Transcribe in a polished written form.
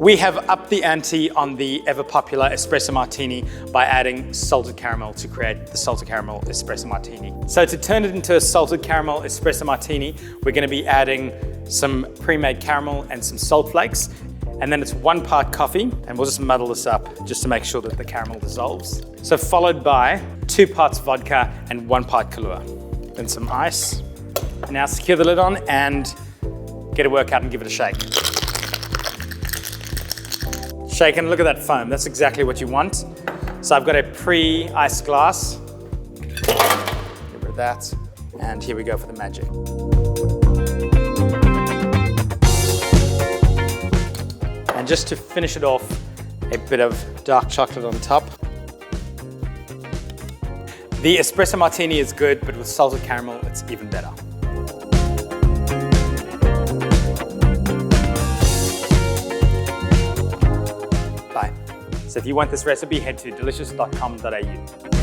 We have upped the ante on the ever popular Espresso Martini by adding salted caramel to create the salted caramel Espresso Martini. So to turn it into a salted caramel Espresso Martini, we're going to be adding some pre-made caramel and some salt flakes. And then it's 1 part coffee, and we'll just muddle this up just to make sure that the caramel dissolves. So followed by 2 parts vodka and 1 part Kahlua. Then some ice. Now secure the lid on and get a workout and give it a shake. Shake and look at that foam. That's exactly what you want. So I've got a pre-iced glass. Get rid of that. And here we go for the magic. And just to finish it off, a bit of dark chocolate on top. The Espresso Martini is good, but with salted caramel, it's even better. Bye. So if you want this recipe, head to delicious.com.au.